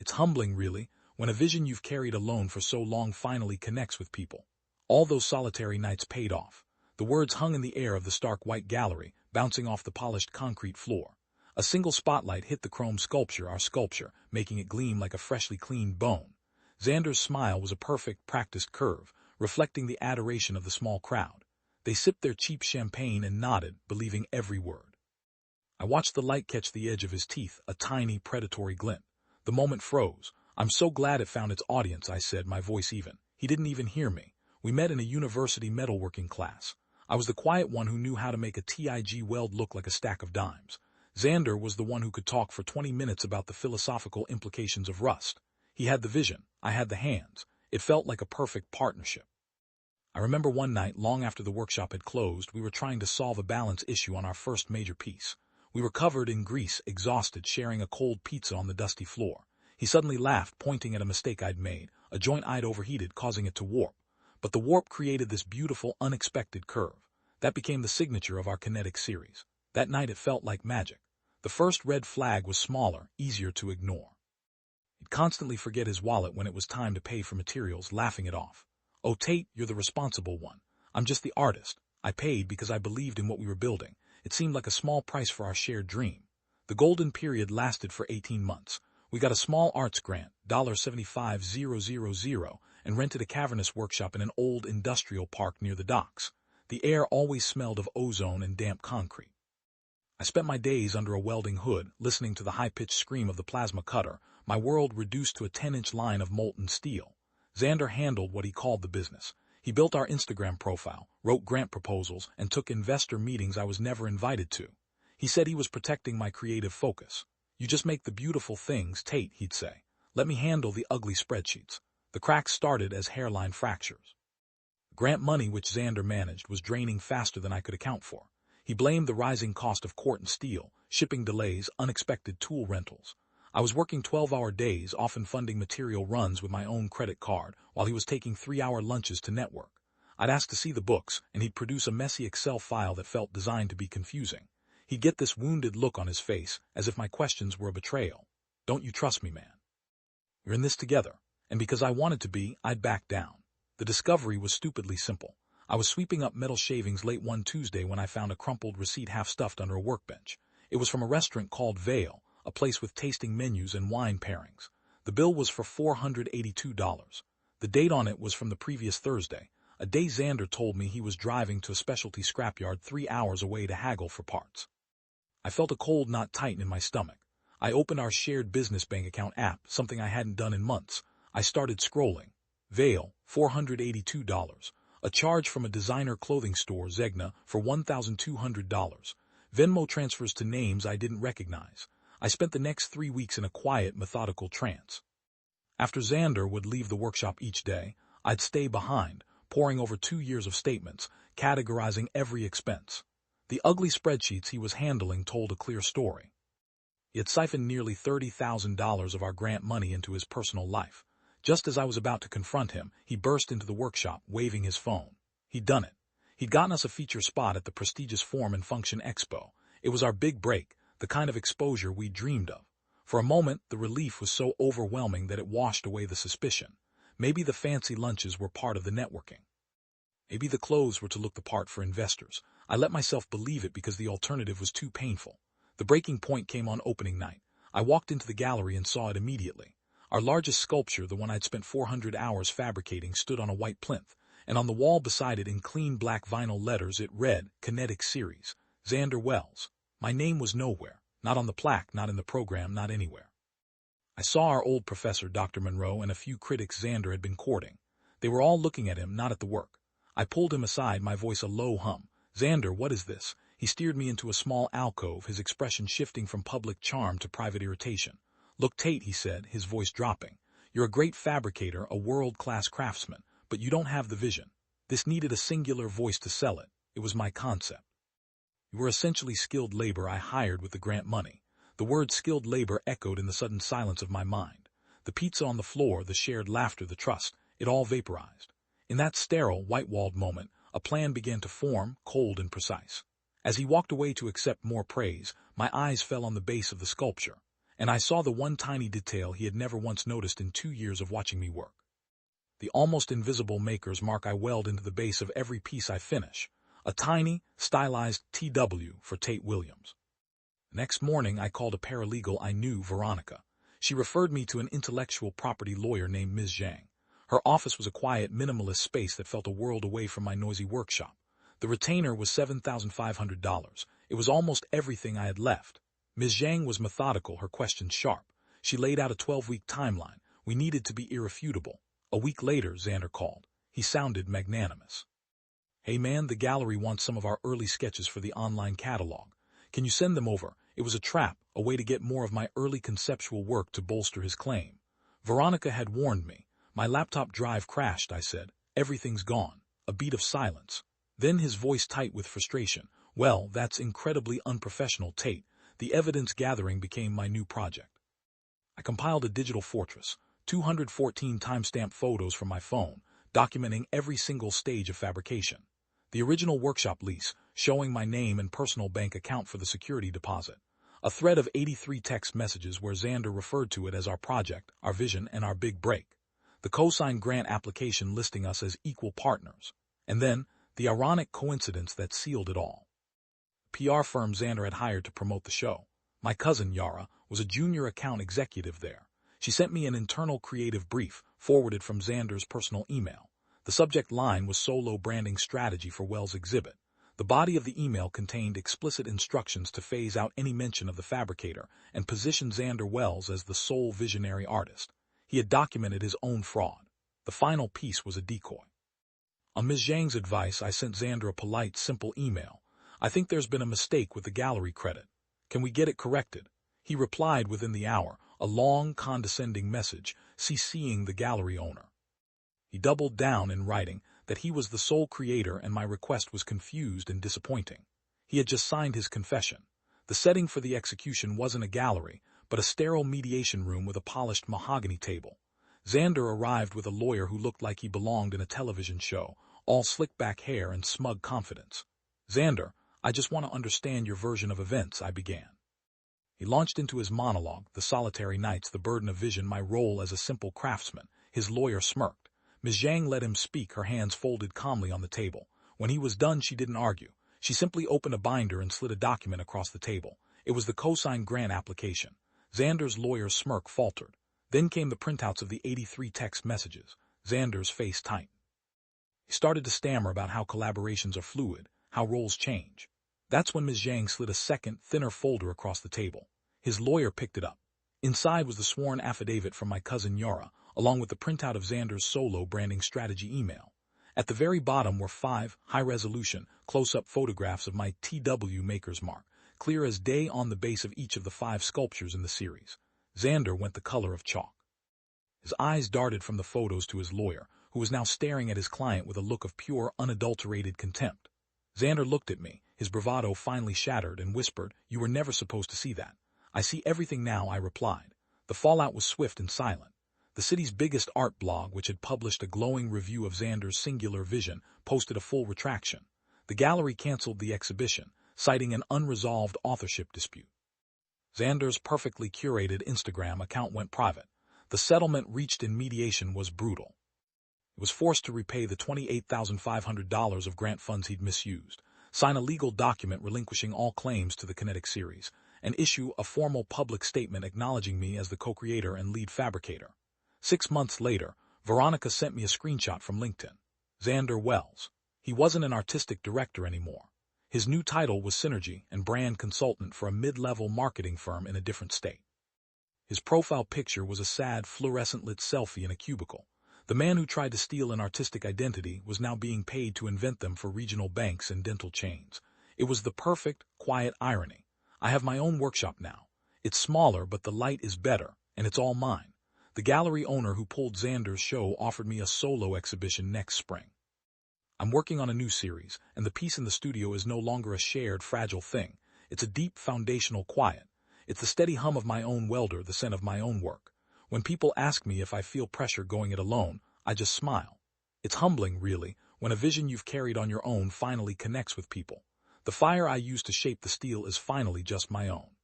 It's humbling, really, when a vision you've carried alone for so long finally connects with people. All those solitary nights paid off. The words hung in the air of the stark white gallery, bouncing off the polished concrete floor. A single spotlight hit the chrome sculpture, our sculpture, making it gleam like a freshly cleaned bone. Xander's smile was a perfect, practiced curve, reflecting the adoration of the small crowd. They sipped their cheap champagne and nodded, believing every word. I watched the light catch the edge of his teeth, a tiny, predatory glint. The moment froze. "I'm so glad it found its audience," I said, my voice even. He didn't even hear me. We met in a university metalworking class. I was the quiet one who knew how to make a TIG weld look like a stack of dimes. Xander was the one who could talk for 20 minutes about the philosophical implications of rust. He had the vision, I had the hands. It felt like a perfect partnership. I remember one night, long after the workshop had closed, we were trying to solve a balance issue on our first major piece. We were covered in grease, exhausted, sharing a cold pizza on the dusty floor. He suddenly laughed, pointing at a mistake I'd made. A joint I'd overheated, causing it to warp. But the warp created this beautiful, unexpected curve. That became the signature of our kinetic series. That night it felt like magic. The first red flag was smaller, easier to ignore. He'd constantly forget his wallet when it was time to pay for materials, laughing it off. "Oh, Tate, you're the responsible one. I'm just the artist. I paid because I believed in what we were building. It seemed like a small price for our shared dream." The golden period lasted for 18 months. We got a small arts grant, $75,000, and rented a cavernous workshop in an old industrial park near the docks. The air always smelled of ozone and damp concrete. I spent my days under a welding hood, listening to the high-pitched scream of the plasma cutter, my world reduced to a 10-inch line of molten steel. Xander handled what he called the business. He built our Instagram profile, wrote grant proposals, and took investor meetings I was never invited to. He said he was protecting my creative focus. "You just make the beautiful things, Tate," he'd say. "Let me handle the ugly spreadsheets." The cracks started as hairline fractures. Grant money, which Xander managed, was draining faster than I could account for. He blamed the rising cost of Corten steel, shipping delays, unexpected tool rentals. I was working 12-hour days, often funding material runs with my own credit card, while he was taking 3-hour lunches to network. I'd ask to see the books, and he'd produce a messy Excel file that felt designed to be confusing. He'd get this wounded look on his face, as if my questions were a betrayal. "Don't you trust me, man? We're in this together." And because I wanted to be, I'd back down. The discovery was stupidly simple. I was sweeping up metal shavings late one Tuesday when I found a crumpled receipt half stuffed under a workbench. It was from a restaurant called Vale, a place with tasting menus and wine pairings. The bill was for $482. The date on it was from the previous Thursday, a day Xander told me he was driving to a specialty scrapyard 3 hours away to haggle for parts. I felt a cold knot tighten in my stomach. I opened our shared business bank account app, something I hadn't done in months. I started scrolling. Vale, $482. A charge from a designer clothing store, Zegna, for $1,200. Venmo transfers to names I didn't recognize. I spent the next 3 weeks in a quiet, methodical trance. After Xander would leave the workshop each day, I'd stay behind, poring over 2 years of statements, categorizing every expense. The ugly spreadsheets he was handling told a clear story. He had siphoned nearly $30,000 of our grant money into his personal life. Just as I was about to confront him, he burst into the workshop, waving his phone. He'd done it. He'd gotten us a feature spot at the prestigious Form and Function Expo. It was our big break, the kind of exposure we dreamed of. For a moment, the relief was so overwhelming that it washed away the suspicion. Maybe the fancy lunches were part of the networking. Maybe the clothes were to look the part for investors. I let myself believe it because the alternative was too painful. The breaking point came on opening night. I walked into the gallery and saw it immediately. Our largest sculpture, the one I'd spent 400 hours fabricating, stood on a white plinth, and on the wall beside it in clean black vinyl letters it read, "Kinetic Series, Xander Wells." My name was nowhere, not on the plaque, not in the program, not anywhere. I saw our old professor, Dr. Monroe, and a few critics Xander had been courting. They were all looking at him, not at the work. I pulled him aside, my voice a low hum. "Xander, what is this?" He steered me into a small alcove, his expression shifting from public charm to private irritation. "Look, Tate," he said, his voice dropping. "You're a great fabricator, a world-class craftsman, but you don't have the vision. This needed a singular voice to sell it. It was my concept. You were essentially skilled labor I hired with the grant money." The word skilled labor echoed in the sudden silence of my mind. The pizza on the floor, the shared laughter, the trust, it all vaporized. In that sterile, white-walled moment, a plan began to form, cold and precise. As he walked away to accept more praise, my eyes fell on the base of the sculpture. and I saw the one tiny detail he had never once noticed in 2 years of watching me work. The almost invisible maker's mark I weld into the base of every piece I finish, a tiny, stylized TW for Tate Williams. Next morning, I called a paralegal I knew, Veronica. She referred me to an intellectual property lawyer named Ms. Zhang. Her office was a quiet, minimalist space that felt a world away from my noisy workshop. The retainer was $7,500. It was almost everything I had left. Ms. Zhang was methodical, her questions sharp. She laid out a 12-week timeline. We needed to be irrefutable. A week later, Xander called. He sounded magnanimous. "Hey man, the gallery wants some of our early sketches for the online catalog. Can you send them over?" It was a trap, a way to get more of my early conceptual work to bolster his claim. Veronica had warned me. "My laptop drive crashed," I said. "Everything's gone." A beat of silence. Then his voice tight with frustration. "Well, that's incredibly unprofessional, Tate." The evidence gathering became my new project. I compiled a digital fortress, 214 timestamp photos from my phone, documenting every single stage of fabrication. The original workshop lease, showing my name and personal bank account for the security deposit. A thread of 83 text messages where Xander referred to it as our project, our vision, and our big break. The cosign grant application listing us as equal partners. And then, the ironic coincidence that sealed it all. PR firm Xander had hired to promote the show. My cousin, Yara, was a junior account executive there. She sent me an internal creative brief, forwarded from Xander's personal email. The subject line was Solo Branding Strategy for Wells Exhibit. The body of the email contained explicit instructions to phase out any mention of the fabricator and position Xander Wells as the sole visionary artist. He had documented his own fraud. The final piece was a decoy. On Ms. Zhang's advice, I sent Xander a polite, simple email. "I think there's been a mistake with the gallery credit. Can we get it corrected?" He replied within the hour, a long, condescending message, CCing the gallery owner. He doubled down in writing that he was the sole creator and my request was confused and disappointing. He had just signed his confession. The setting for the execution wasn't a gallery, but a sterile mediation room with a polished mahogany table. Xander arrived with a lawyer who looked like he belonged in a television show, all slick-back hair and smug confidence. "Xander, I just want to understand your version of events," I began. He launched into his monologue, the solitary nights, the burden of vision, my role as a simple craftsman. His lawyer smirked. Ms. Zhang let him speak, her hands folded calmly on the table. When he was done, she didn't argue. She simply opened a binder and slid a document across the table. It was the cosign grant application. Xander's lawyer's smirk faltered. Then came the printouts of the 83 text messages. Xander's face tightened. He started to stammer about how collaborations are fluid, how roles change. That's when Ms. Zhang slid a second, thinner folder across the table. His lawyer picked it up. Inside was the sworn affidavit from my cousin Yara, along with the printout of Xander's Solo Branding Strategy email. At the very bottom were 5 high-resolution, close-up photographs of my TW maker's mark, clear as day on the base of each of the 5 sculptures in the series. Xander went the color of chalk. His eyes darted from the photos to his lawyer, who was now staring at his client with a look of pure, unadulterated contempt. Xander looked at me, his bravado finally shattered, and whispered, "You were never supposed to see that." "I see everything now," I replied. The fallout was swift and silent. The city's biggest art blog, which had published a glowing review of Xander's singular vision, posted a full retraction. The gallery canceled the exhibition, citing an unresolved authorship dispute. Xander's perfectly curated Instagram account went private. The settlement reached in mediation was brutal. It was forced to repay the $28,500 of grant funds he'd misused, sign a legal document relinquishing all claims to the Kinetic series, and issue a formal public statement acknowledging me as the co-creator and lead fabricator. 6 months later, Veronica sent me a screenshot from LinkedIn. Xander Wells. He wasn't an artistic director anymore. His new title was Synergy and brand consultant for a mid-level marketing firm in a different state. His profile picture was a sad, fluorescent-lit selfie in a cubicle. The man who tried to steal an artistic identity was now being paid to invent them for regional banks and dental chains. It was the perfect, quiet irony. I have my own workshop now. It's smaller, but the light is better, and it's all mine. The gallery owner who pulled Xander's show offered me a solo exhibition next spring. I'm working on a new series, and the piece in the studio is no longer a shared, fragile thing. It's a deep, foundational quiet. It's the steady hum of my own welder, the scent of my own work. When people ask me if I feel pressure going it alone, I just smile. It's humbling, really, when a vision you've carried on your own finally connects with people. The fire I used to shape the steel is finally just my own.